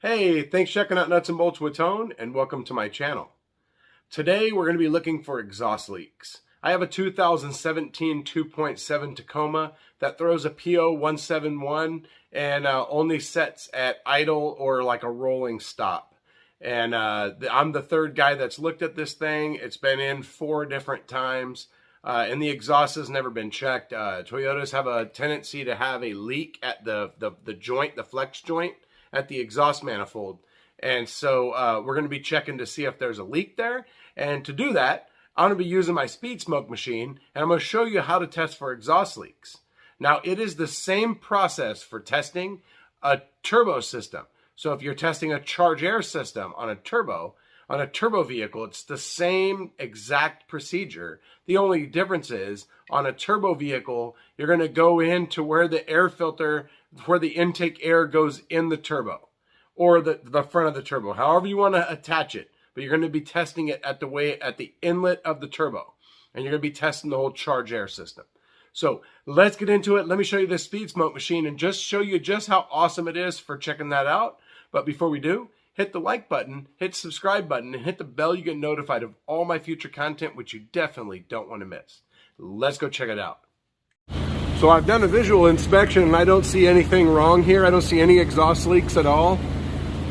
Hey, thanks for checking out Nuts and Bolts with Tone, and welcome to my channel. Today we're going to be looking for exhaust leaks. I have a 2017 2.7 Tacoma that throws a P0171 and only sets at idle or like a rolling stop. And I'm the third guy that's looked at this thing. It's been in 4 different times. And the exhaust has never been checked. Toyotas have a tendency to have a leak at the joint, the flex joint at the exhaust manifold. And so we're going to be checking to see if there's a leak there. And to do that, I'm going to be using my speed smoke machine, and I'm going to show you how to test for exhaust leaks. Now, it is the same process for testing a turbo system. So if you're testing a charge air system on a turbo vehicle, it's the same exact procedure. The only difference is on a turbo vehicle, you're going to go into where the air filter, where the intake air goes in the turbo or the front of the turbo, however you want to attach it. But you're going to be testing it at the inlet of the turbo, and you're going to be testing the whole charge air system. So let's get into it. Let me show you this speed smoke machine and just show you just how awesome it is for checking that out. But before we do, hit the like button, hit the subscribe button, and hit the bell. You get notified of all my future content, which you definitely don't want to miss. Let's go check it out. So I've done a visual inspection and I don't see anything wrong here. I don't see any exhaust leaks at all.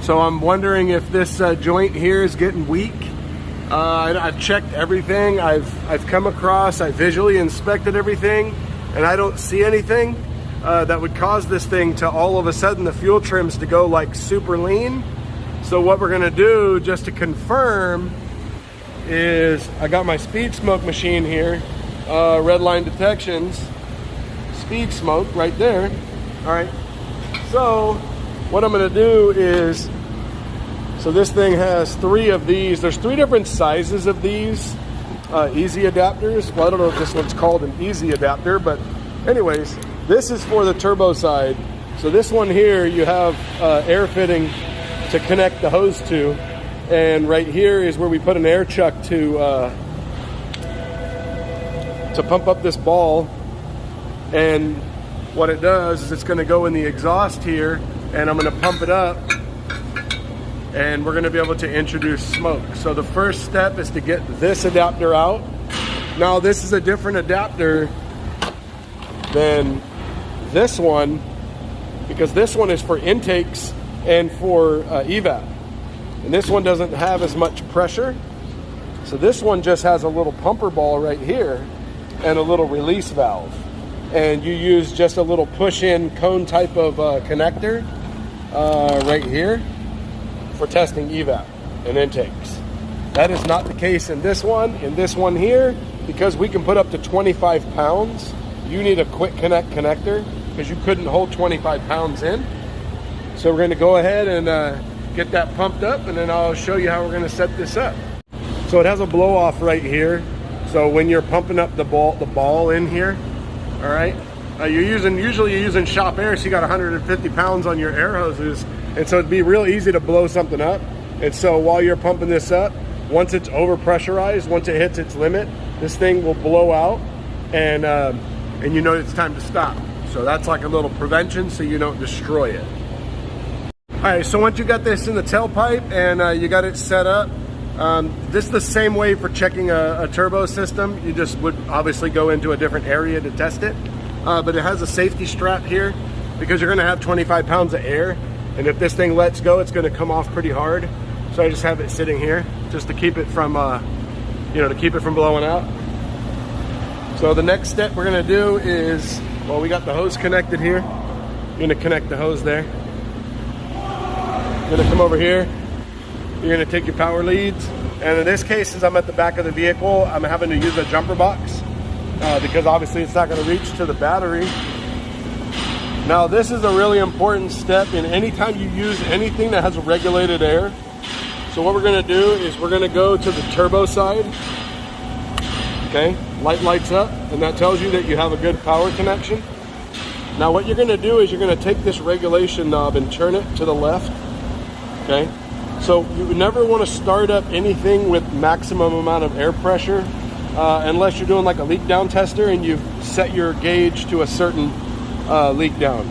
So I'm wondering if this joint here is getting weak. I've checked everything. I've come across, I visually inspected everything, and I don't see anything that would cause this thing to all of a sudden the fuel trims to go like super lean. So what we're gonna do just to confirm is I got my speed smoke machine here, red line detections, speed smoke right there. All right, so what I'm gonna do is, so this thing has 3 of these. There's 3 different sizes of these easy adapters. Well, I don't know if this one's called an easy adapter, but anyways, this is for the turbo side. So this one here, you have air fitting to connect the hose to, and right here is where we put an air chuck to pump up this ball. And what it does is it's going to go in the exhaust here, and I'm going to pump it up, and we're going to be able to introduce smoke. So the first step is to get this adapter out. Now this is a different adapter than this one, because this one is for intakes and for evap, and this one doesn't have as much pressure. So this one just has a little pumper ball right here and a little release valve, and you use just a little push-in cone type of connector right here for testing evap and intakes. That is not the case in this one. In this one here, because we can put up to 25 pounds, you need a quick connect connector because you couldn't hold 25 pounds in. So we're going to go ahead and get that pumped up, and then I'll show you how we're going to set this up. So it has a blow off right here. So when you're pumping up the ball in here, all right, usually you're using shop air, so you got 150 pounds on your air hoses, and so it'd be real easy to blow something up. And so while you're pumping this up, once it's over pressurized, once it hits its limit, this thing will blow out, and you know it's time to stop. So that's like a little prevention so you don't destroy it. All right, so once you got this in the tailpipe and you got it set up, this is the same way for checking a turbo system. You just would obviously go into a different area to test it, but it has a safety strap here because you're gonna have 25 pounds of air, and if this thing lets go, it's gonna come off pretty hard. So I just have it sitting here just to keep it from, to keep it from blowing out. So the next step we're gonna do is, well, we got the hose connected here. You're gonna connect the hose there. You're gonna come over here. You're gonna take your power leads. And in this case, since I'm at the back of the vehicle, I'm having to use a jumper box because obviously it's not gonna reach to the battery. Now this is a really important step in any time you use anything that has a regulated air. So what we're gonna do is we're gonna go to the turbo side. Okay, light lights up, and that tells you that you have a good power connection. Now what you're gonna do is you're gonna take this regulation knob and turn it to the left. Okay, so you would never wanna start up anything with maximum amount of air pressure unless you're doing like a leak down tester and you've set your gauge to a certain leak down.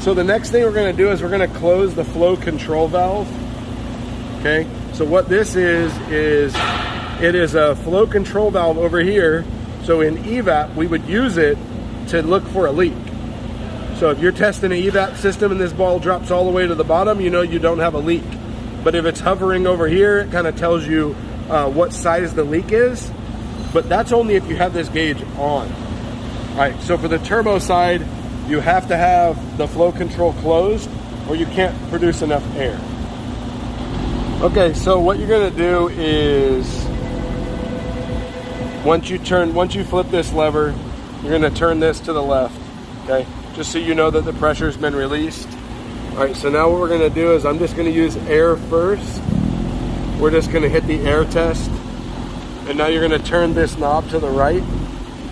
So the next thing we're going to do is we're going to close the flow control valve. Okay, so what this is it is a flow control valve over here. So in evap, we would use it to look for a leak. So if you're testing an evap system and this ball drops all the way to the bottom, you know you don't have a leak. But if it's hovering over here, it kind of tells you what size the leak is. But that's only if you have this gauge on. All right, so for the turbo side, you have to have the flow control closed or you can't produce enough air. Okay, so what you're gonna do is once you flip this lever, you're gonna turn this to the left, okay? Just so you know that the pressure's been released. All right, so now what we're gonna do is I'm just gonna use air first. We're just gonna hit the air test. And now you're gonna turn this knob to the right,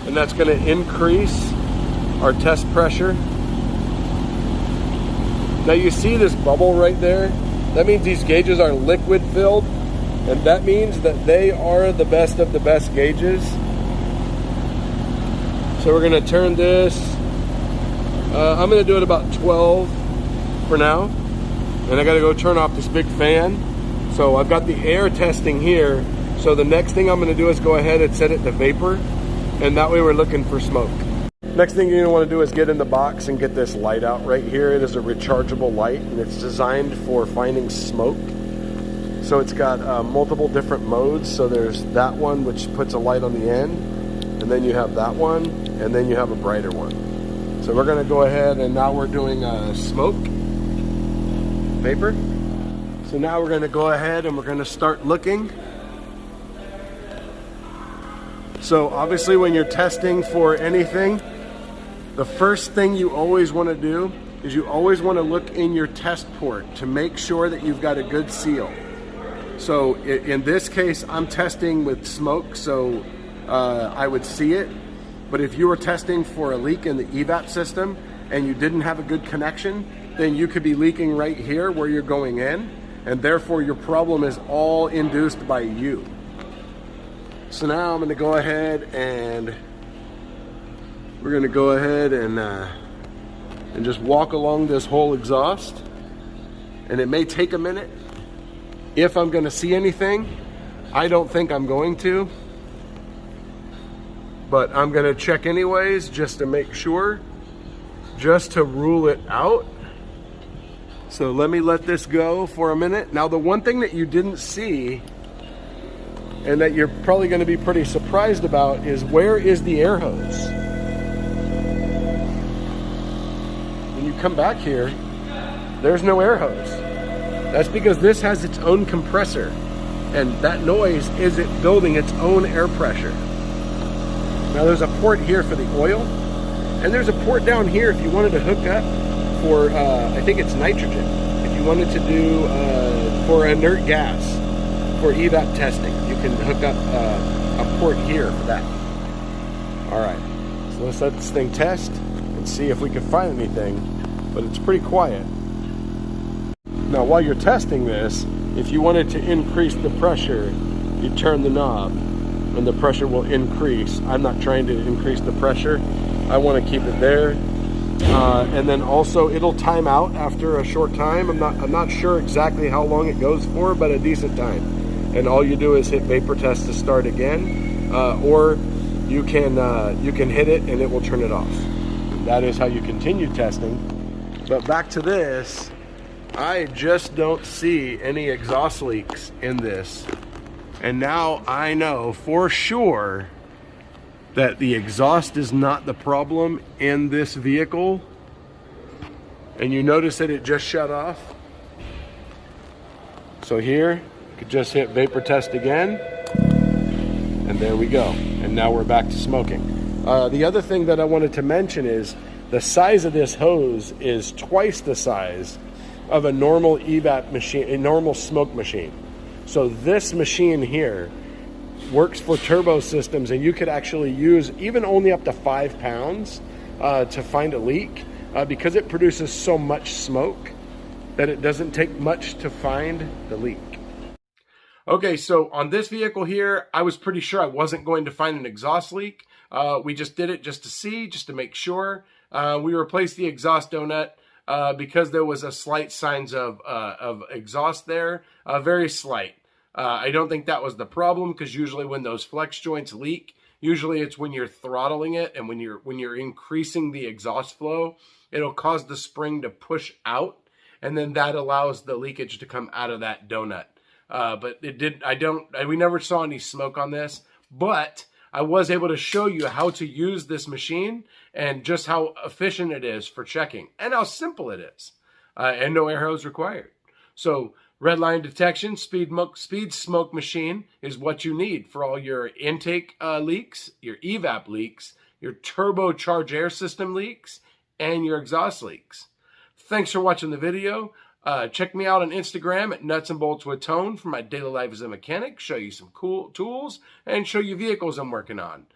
and that's gonna increase our test pressure. Now you see this bubble right there? That means these gauges are liquid filled, and that means that they are the best of the best gauges. So we're gonna turn this, I'm gonna do it about 12 for now. And I gotta go turn off this big fan. So I've got the air testing here. So the next thing I'm gonna do is go ahead and set it to vapor, and that way we're looking for smoke. Next thing you're gonna wanna do is get in the box and get this light out right here. It is a rechargeable light, and it's designed for finding smoke. So it's got multiple different modes. So there's that one which puts a light on the end, and then you have that one, and then you have a brighter one. So we're gonna go ahead and now we're doing smoke, vapor. So now we're gonna go ahead and we're gonna start looking. So obviously when you're testing for anything, the first thing you always want to do is you always want to look in your test port to make sure that you've got a good seal. So in this case, I'm testing with smoke, so I would see it. But if you were testing for a leak in the evap system and you didn't have a good connection, then you could be leaking right here where you're going in, and therefore your problem is all induced by you. So now I'm going to go ahead and we're going to go ahead and just walk along this whole exhaust. And it may take a minute. If I'm going to see anything, I don't think I'm going to. But I'm going to check anyways just to make sure, just to rule it out. So let me let this go for a minute. Now the one thing that you didn't see and that you're probably going to be pretty surprised about is where is the air hose? When you come back here, there's no air hose. That's because this has its own compressor, and that noise is it building its own air pressure. Now there's a port here for the oil, and there's a port down here if you wanted to hook up for, I think it's nitrogen, if you wanted to do for inert gas, for evap testing. You can hook up a port here for that. All right, so let's let this thing test and see if we can find anything, but it's pretty quiet. Now while you're testing this, if you wanted to increase the pressure, you turn the knob and the pressure will increase. I'm not trying to increase the pressure. I want to keep it there. And then also it'll time out after a short time. I'm not sure exactly how long it goes for, but a decent time. And all you do is hit vapor test to start again, or you can hit it and it will turn it off. That is how you continue testing. But back to this, I just don't see any exhaust leaks in this. And now I know for sure that the exhaust is not the problem in this vehicle. And you notice that it just shut off. So here, you could just hit vapor test again. And there we go. And now we're back to smoking. The other thing that I wanted to mention is the size of this hose is twice the size of a normal evap machine, a normal smoke machine. So this machine here works for turbo systems, and you could actually use even only up to 5 pounds to find a leak because it produces so much smoke that it doesn't take much to find the leak. Okay, so on this vehicle here, I was pretty sure I wasn't going to find an exhaust leak. We just did it just to see, just to make sure. We replaced the exhaust donut. because there was a slight signs of exhaust there, very slight. I don't think that was the problem, because usually when those flex joints leak, usually it's when you're throttling it and when you're increasing the exhaust flow, it'll cause the spring to push out, and then that allows the leakage to come out of that donut. But it did. We never saw any smoke on this, but I was able to show you how to use this machine and just how efficient it is for checking and how simple it is, and no air hose required. So red line detection, speed smoke machine is what you need for all your intake leaks, your evap leaks, your turbocharged air system leaks, and your exhaust leaks. Thanks for watching the video. Check me out on Instagram at Nuts and Bolts with Tone for my daily life as a mechanic, show you some cool tools, and show you vehicles I'm working on.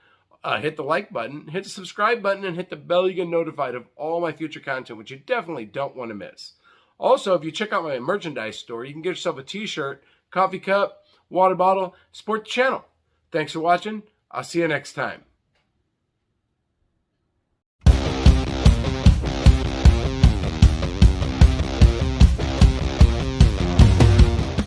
Hit the like button, hit the subscribe button, and hit the bell to get notified of all my future content, which you definitely don't want to miss. Also, if you check out my merchandise store, you can get yourself a t-shirt, coffee cup, water bottle, support the channel. Thanks for watching. I'll see you next time.